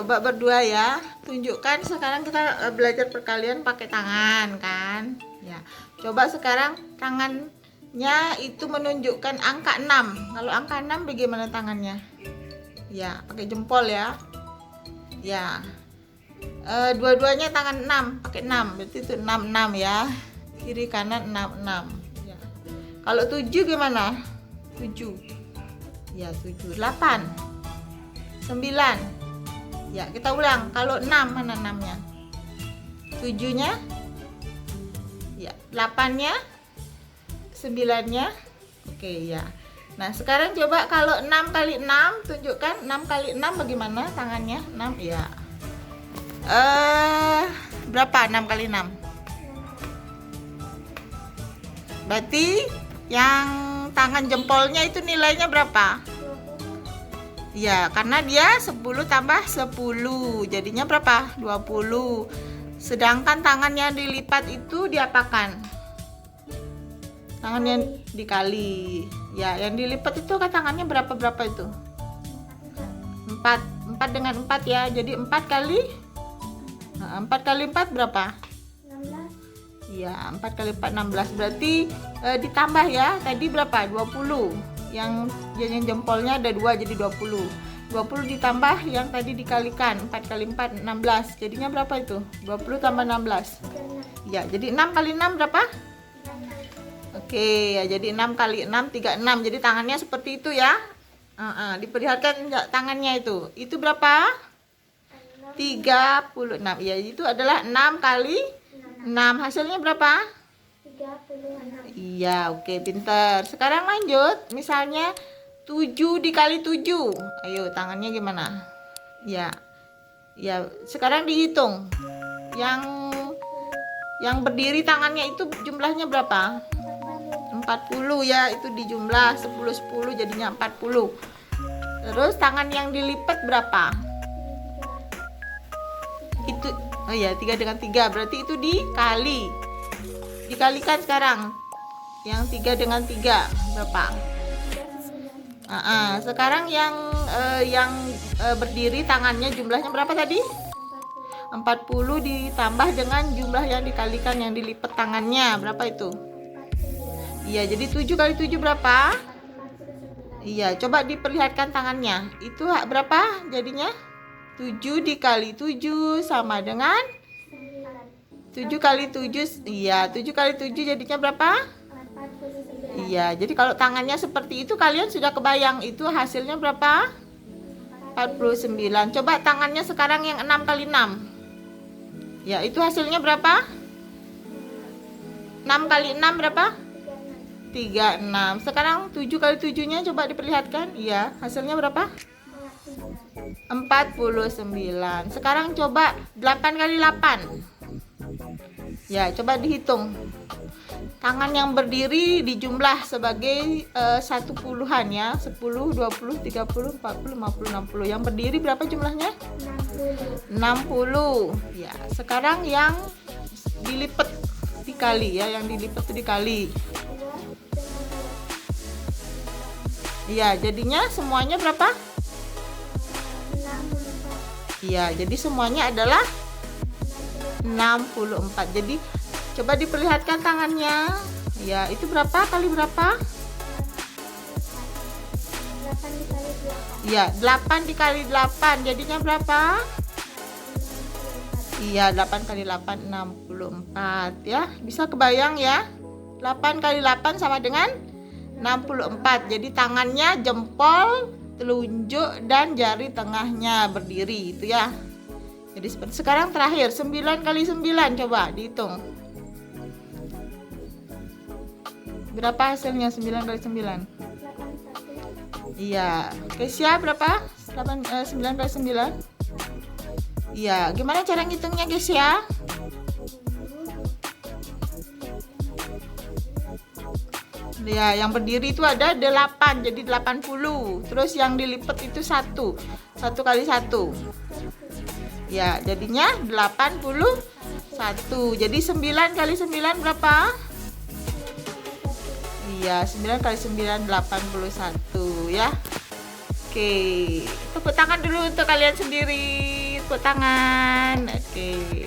Coba berdua ya. Tunjukkan sekarang kita belajar perkalian pakai tangan kan. Ya. Coba sekarang tangannya itu menunjukkan angka 6. Kalau angka 6 bagaimana tangannya? Ya, pakai jempol ya. Ya. Dua-duanya tangan 6, pakai 6. Berarti itu 66 ya. Kiri kanan 66. Ya. Kalau 7 gimana? 7. Ya, 7. 8. 9. Ya, kita ulang. Kalau 6 mana 6-nya? 7-nya? Ya, 8-nya? 9-nya? Oke, ya. Nah, sekarang coba kalau 6 kali 6, tunjukkan 6 kali 6 bagaimana tangannya? 6, ya. Berapa 6 kali 6? Berarti yang tangan jempolnya itu nilainya berapa? Ya, karena dia 10 tambah 10. Jadinya berapa? 20. Sedangkan tangan yang dilipat itu diapakan? Tangan yang dikali. Ya, yang dilipat itu kan tangannya berapa itu? 4. 4 dengan 4 ya. Jadi 4 kali 4 kali 4 berapa? 16. Iya, 4 kali 4 16. Berarti ditambah ya. Tadi berapa? 20. Yang jempolnya ada 2 jadi 20. 20 ditambah yang tadi dikalikan 4 kali 4 16. Jadinya berapa itu? 20 tambah 16. Ya, jadi 6 kali 6 berapa? Oke, ya jadi 6 kali 6 36. Jadi tangannya seperti itu ya. Diperlihatkan tangannya itu. Itu berapa? 36. Ya, itu adalah 6 kali 6. Hasilnya berapa? 36. Iya, oke, pinter. Sekarang lanjut. Misalnya 7 dikali 7. Ayo, tangannya gimana? Ya. Ya, sekarang dihitung. Yang berdiri tangannya itu jumlahnya berapa? 40 ya, itu dijumlah 10 10 jadinya 40. Terus tangan yang dilipat berapa? Itu oh ya, 3 dengan 3 berarti itu dikalikan sekarang. Yang 3 dengan 3 berapa? Sekarang yang berdiri tangannya jumlahnya berapa tadi? 40 ditambah dengan jumlah yang dikalikan yang dilipat tangannya berapa itu? Iya, jadi 7 kali 7 berapa? Iya, coba diperlihatkan tangannya. Itu berapa jadinya? 7 dikali 7 sama dengan 7 kali 7. Iya, 7 kali 7 jadinya berapa? 49. Iya, jadi kalau tangannya seperti itu kalian sudah kebayang itu hasilnya berapa? 49. Coba tangannya sekarang yang 6 kali 6. Ya, itu hasilnya berapa? 6 kali 6 berapa? 36. Sekarang 7 kali 7-nya coba diperlihatkan. Iya, hasilnya berapa? 49. Sekarang coba 8 kali 8. Ya, coba dihitung. Tangan yang berdiri dijumlah sebagai satu puluhan ya. 10, 20, 30, 40, 50, 60. Yang berdiri berapa jumlahnya? 60. Ya, sekarang yang dilipat dikali ya, yang dilipat itu dikali. Iya, jadinya semuanya berapa? 64. Iya, jadi semuanya adalah 64. Jadi coba diperlihatkan tangannya. Ya, itu berapa kali berapa? 8 dikali 8. Iya, 8 dikali 8 jadinya berapa? Iya, 8 kali 8 64 ya. Bisa kebayang ya? 8 kali 8 sama dengan 64. Jadi tangannya jempol, telunjuk dan jari tengahnya berdiri itu ya. Jadi seperti sekarang terakhir 9 kali 9 coba dihitung. Berapa hasilnya 9 kali 9? 81. Iya. Kesia berapa? 9 kali 9? Iya, gimana cara ngitungnya Kesia? Ya, yang berdiri itu ada 8, jadi 80. Terus yang dilipat itu 1 kali 1. Ya, jadinya 81. Jadi 9 kali 9 berapa? Iya, 9 kali 9 81 ya. Oke, tepuk tangan dulu untuk kalian sendiri. tepuk tangan. Oke.